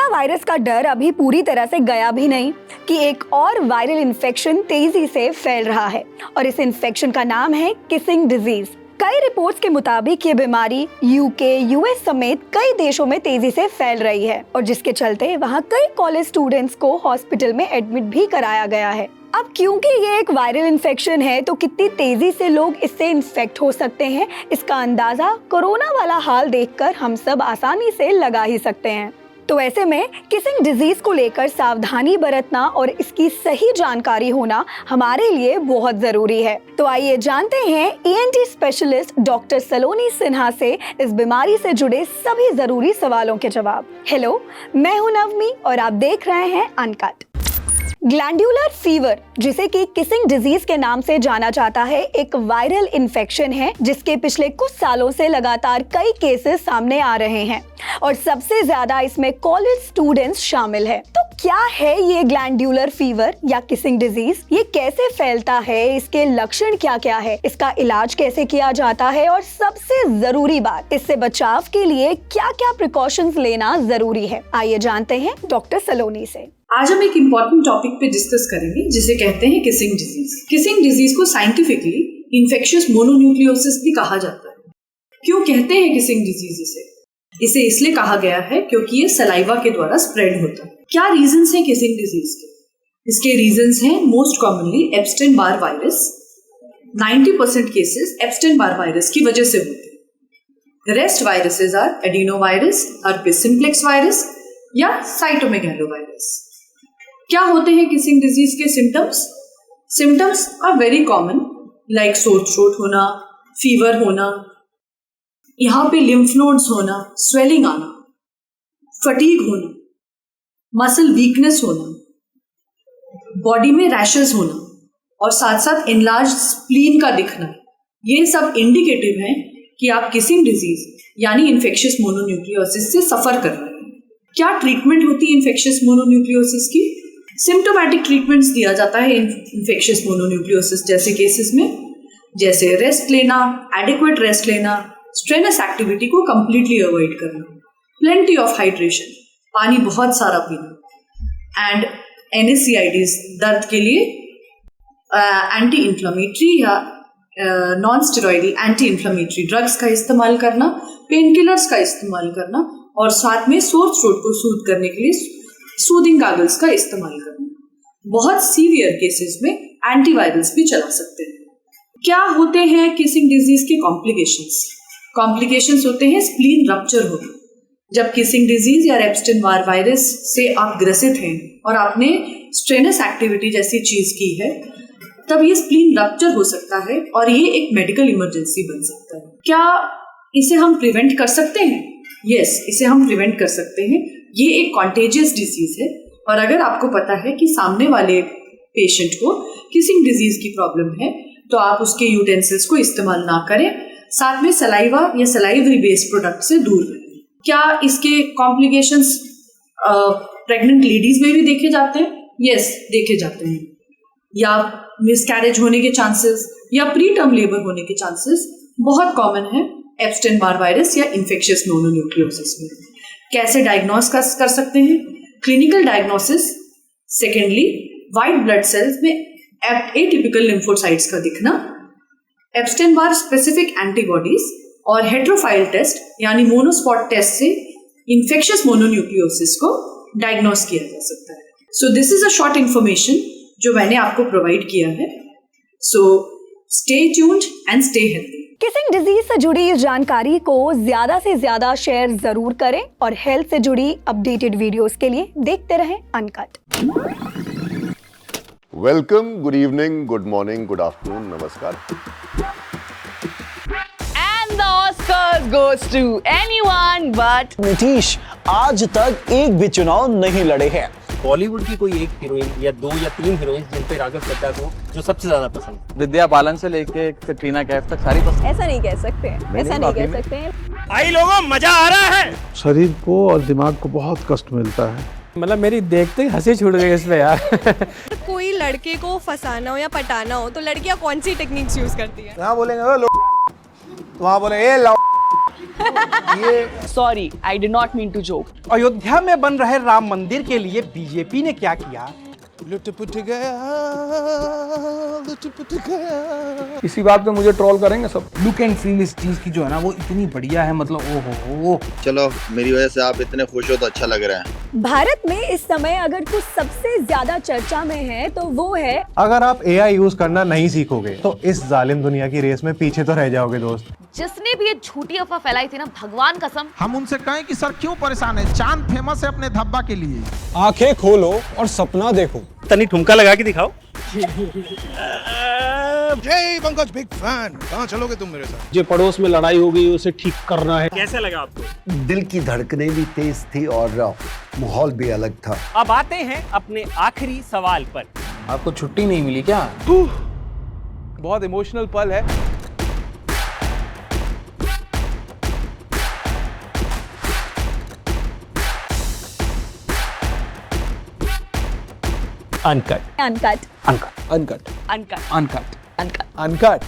Virus का डर अभी पूरी तरह से गया भी नहीं कि एक और वायरल इन्फेक्शन तेजी से फैल रहा है और इस इन्फेक्शन का नाम है किसिंग डिजीज। कई रिपोर्ट्स के मुताबिक ये बीमारी यूके, यूएस समेत कई देशों में तेजी से फैल रही है और जिसके चलते वहाँ कई कॉलेज स्टूडेंट्स को हॉस्पिटल में एडमिट भी कराया गया है। अब क्योंकि ये एक वायरल इन्फेक्शन है तो कितनी तेजी से लोग इससे इन्फेक्ट हो सकते हैं, इसका अंदाजा कोरोना वाला हाल देखकर हम सब आसानी से लगा ही सकते हैं। तो ऐसे में किसिंग डिजीज को लेकर सावधानी बरतना और इसकी सही जानकारी होना हमारे लिए बहुत जरूरी है। तो आइए जानते हैं ईएनटी स्पेशलिस्ट डॉक्टर सलोनी सिन्हा से इस बीमारी से जुड़े सभी जरूरी सवालों के जवाब। हेलो, मैं हूं नवमी और आप देख रहे हैं अनकट। ग्लैंडुलर फीवर, जिसे कि किसिंग डिजीज के नाम से जाना जाता है, एक वायरल इन्फेक्शन है जिसके पिछले कुछ सालों से लगातार कई केसेस सामने आ रहे हैं और सबसे ज्यादा इसमें कॉलेज स्टूडेंट्स शामिल है। तो क्या है ये ग्लैंडुलर फीवर या किसिंग डिजीज? ये कैसे फैलता है? इसके लक्षण क्या क्या है? इसका इलाज कैसे किया जाता है? और सबसे जरूरी बात, इससे बचाव के लिए क्या क्या प्रिकॉशंस लेना जरूरी है? आइए जानते हैं डॉक्टर सलोनी से। आज हम एक इम्पॉर्टेंट टॉपिक पे डिस्कस करेंगे जिसे कहते हैं किसिंग डिजीज। किसिंग डिजीज को साइंटिफिकली इन्फेक्शियस मोनोन्यूक्लियोसिस भी कहा जाता है। क्यों कहते हैं किसिंग डिजीज इसे इसलिए कहा गया है क्योंकि ये सलाइवा के द्वारा स्प्रेड होता है। क्या रीजंस हैं किसिंग डिजीज के? इसके रीजंस हैं most commonly Epstein Barr virus. 90% cases Epstein Barr virus की वजह से होते हैं। Rest viruses are adenovirus, herpes simplex virus या साइटोमेगालोवायरस। क्या होते हैं किसिंग डिजीज के symptoms? Symptoms are very common like sore throat होना, फीवर होना, यहाँ पे लिम्फ नोड्स होना, स्वेलिंग आना, फटीग होना, मसल वीकनेस होना, बॉडी में रैशेस होना और साथ साथ एनलार्ज स्प्लीन का दिखना। ये सब इंडिकेटिव हैं कि आप किसिंग डिजीज यानी इन्फेक्शियस मोनोन्यूक्लियोसिस से सफर कर रहे हैं। क्या ट्रीटमेंट होती है इन्फेक्शियस मोनोन्यूक्लियोसिस की? सिम्टोमैटिक ट्रीटमेंट्स दिया जाता है इन्फेक्शियस मोनोन्यूक्लियोसिस जैसे केसेस में, जैसे रेस्ट लेना, एडिक्वेट रेस्ट लेना, स्ट्रेनस एक्टिविटी को कंप्लीटली अवॉइड करना, प्लेंटी ऑफ हाइड्रेशन, पानी बहुत सारा पीना, एंड NSAIDs दर्द के लिए एंटी इन्फ्लेमेटरी या non steroidal anti inflammatory drugs का इस्तेमाल करना, पेन किलर्स का इस्तेमाल करना और साथ में सोर थ्रोट को सूद करने के लिए सूदिंग गॉगल्स का इस्तेमाल करना। बहुत सीवियर केसेस में एंटीवायरल्स भी चला सकते हैं। क्या होते हैं किसिंग डिजीज के कॉम्प्लिकेशंस? कॉम्प्लिकेशंस होते हैं स्प्लीन रप्चर होना। जब किसिंग डिजीज या एप्स्टेन बार वायरस से आप ग्रसित हैं और आपने स्ट्रेनस एक्टिविटी जैसी चीज की है, तब ये स्प्लीन रप्चर हो सकता है और ये एक मेडिकल इमरजेंसी बन सकता है। क्या इसे हम प्रिवेंट कर सकते हैं? यस, इसे हम प्रिवेंट कर सकते हैं। ये एक कॉन्टेजियस डिजीज है और अगर आपको पता है कि सामने वाले पेशेंट को किसिंग डिजीज की प्रॉब्लम है तो आप उसके यूटेंसिल्स को इस्तेमाल ना करें, साथ में सलाइवा या सलाइवरी बेस्ड प्रोडक्ट से दूर रहें। क्या इसके कॉम्प्लिकेशंस प्रेग्नेंट लेडीज में भी देखे जाते हैं? यस, देखे जाते हैं। या मिसकैरेज होने के चांसेस या प्री टर्म लेबर होने के चांसेस बहुत कॉमन है एप्स्टेन बार वायरस या इन्फेक्शियस मोनोन्यूक्लियोसिस में। कैसे डायग्नोस कर सकते हैं? Clinical diagnosis, secondly white blood cells में एटिपिकल लिम्फोसाइट्स का दिखना, एप्स्टेन बार स्पेसिफिक एंटीबॉडीज और हेट्रोफाइल टेस्ट यानी मोनोस्पॉट टेस्ट से इन्फेक्शियस मोनोन्यूक्लियोसिस को डायग्नोस किया जा सकता है। So this is a short information जो मैंने आपको प्रोवाइड किया है। So stay tuned and stay healthy. Kissing disease से जुड़ी इस जानकारी को ज्यादा से ज्यादा शेयर जरूर करें और हेल्थ से जुड़ी अपडेटेड वीडियोस के लिए देखते रहें uncut. Welcome, good evening, good morning, good afternoon, नमस्कार। And the Oscars goes to anyone but Nitish आज तक एक भी चुनाव नहीं लड़े हैं। बॉलीवुड की कोई एक हीरोइन या 2 या 3 हीरोइन जिन पे राघव चड्ढा को जो सबसे ज्यादा पसंद? विद्या बालन से लेके कटरीना कैफ तक सारी पसंद। ऐसा नहीं कह सकते हैं, ऐसा नहीं कह सकते हैं। आई लोगों, मजा आ रहा है। शरीर को और दिमाग को बहुत कष्ट मिलता है। मतलब मेरी देखते ही हंसी छूट गई इसमें यार। कोई लड़के को फंसाना हो या पटाना हो तो लड़कियां कौन सी टेक्निक्स यूज करती है? यहाँ बोलेंगे वहाँ बोलेंगे Sorry, I did not mean to joke. Ayodhya में बन रहे राम मंदिर के लिए बीजेपी ने क्या किया? इसी बात पे मुझे ट्रोल करेंगे सब। लुक एंड फील इस चीज की जो है ना वो इतनी बढ़िया है, मतलब ओहो। चलो मेरी वजह से आप इतने खुश हो तो अच्छा लग रहा है। भारत में इस समय अगर कुछ सबसे ज्यादा चर्चा में है तो वो है, अगर आप AI यूज करना नहीं सीखोगे तो इस जालिम दुनिया की रेस में पीछे तो रह जाओगे दोस्त। जिसने भी ये झूठी अफवाह फैलाई थी ना, भगवान कसम। हम उनसे कहें कि सर क्यों परेशान है? चांद फेमस है अपने धब्बा के लिए। आंखें खोलो और सपना देखो। तनी ठुमका लगा के दिखाओ। जय पंकज, बिग फैन। कहाँ चलोगे तुम मेरे साथ? जो पड़ोस में लड़ाई हो गई उसे ठीक करना है। कैसा लगा आपको? दिल की धड़कनें भी तेज थी और माहौल भी अलग था। अब आते हैं अपने आखिरी सवाल पर। आपको छुट्टी नहीं मिली क्या? बहुत इमोशनल पल है। Uncut uncut uncut uncut uncut uncut uncut